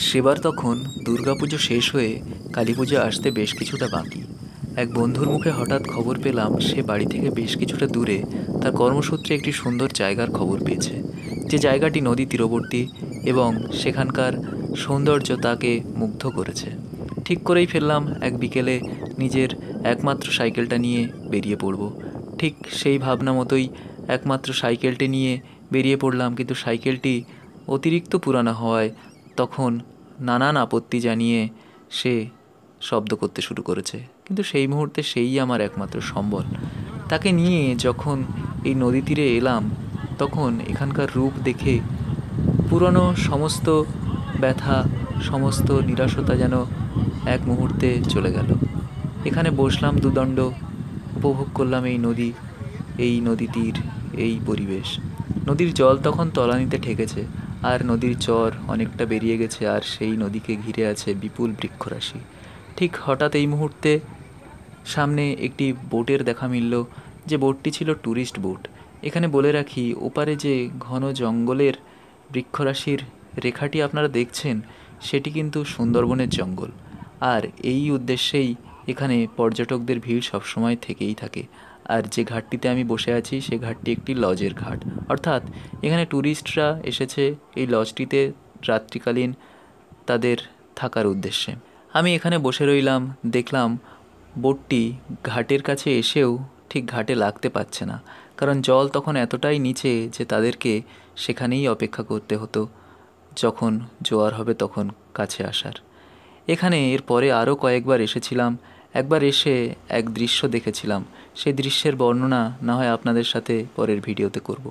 সেবার তখন দুর্গাপুজো শেষ হয়ে কালীপুজো আসতে বেশ কিছুটা বাকি। এক বন্ধুর মুখে হঠাৎ খবর পেলাম সে বাড়ি থেকে বেশ কিছুটা দূরে তার কর্মসূত্রে একটি সুন্দর জায়গার খবর পেয়েছে, যে জায়গাটি নদী তীরবর্তী এবং সেখানকার সৌন্দর্য তাকে মুগ্ধ করেছে। ঠিক করেই ফেললাম এক বিকেলে নিজের একমাত্র সাইকেলটা নিয়ে বেরিয়ে পড়ব। ঠিক সেই ভাবনা মতোই একমাত্র সাইকেলটি নিয়ে বেরিয়ে পড়লাম, কিন্তু সাইকেলটি অতিরিক্ত পুরানো হওয়ায় তখন নানান আপত্তি জানিয়ে সে শব্দ করতে শুরু করেছে। কিন্তু সেই মুহূর্তে সেই আমার একমাত্র সম্বল। তাকে নিয়ে যখন এই নদী তীরে এলাম তখন এখানকার রূপ দেখে পুরনো সমস্ত ব্যথা, সমস্ত নিরাশতা যেন এক মুহূর্তে চলে গেল। এখানে বসলাম দুদণ্ড, উপভোগ করলাম এই নদী, এই নদী তীর, এই পরিবেশ। নদীর জল তখন তলানিতে ঠেকেছে আর নদীর চর অনেকটা বেরিয়ে গেছে, আর সেই নদীকে ঘিরে আছে বিপুল বৃক্ষরাশি। ঠিক হঠাৎ এই মুহূর্তে সামনে একটি বোটের দেখা মিলল, যে বোটটি ছিল ট্যুরিস্ট বোট। এখানে বলে রাখি, ওপারে যে ঘন জঙ্গলের বৃক্ষরাশির রেখাটি আপনারা দেখছেন সেটি কিন্তু সুন্দরবনের জঙ্গল। আর এই উদ্দেশ্যেই এখানে পর্যটকদের ভিড় সবসময় থেকেই থাকে। আর যে ঘাটটিতে আমি বসে আছি সে ঘাটটি একটি লজের ঘাট, অর্থাৎ এখানে ট্যুরিস্টরা এসেছে এই লজটিতে রাত্রিকালীন তাদের থাকার উদ্দেশ্যে। আমি এখানে বসে রইলাম, দেখলাম বোটটি ঘাটের কাছে এসেও ঠিক ঘাটে লাগতে পারছে না, কারণ জল তখন এতটাই নিচে যে তাদেরকে সেখানেই অপেক্ষা করতে হতো যখন জোয়ার হবে তখন কাছে আসার। এখানে এরপরে আরও কয়েকবার এসেছিলাম। একবার এসে এক দৃশ্য দেখেছিলাম, সেই দৃশ্যের বর্ণনা না হয় আপনাদের সাথে পরের ভিডিওতে করব।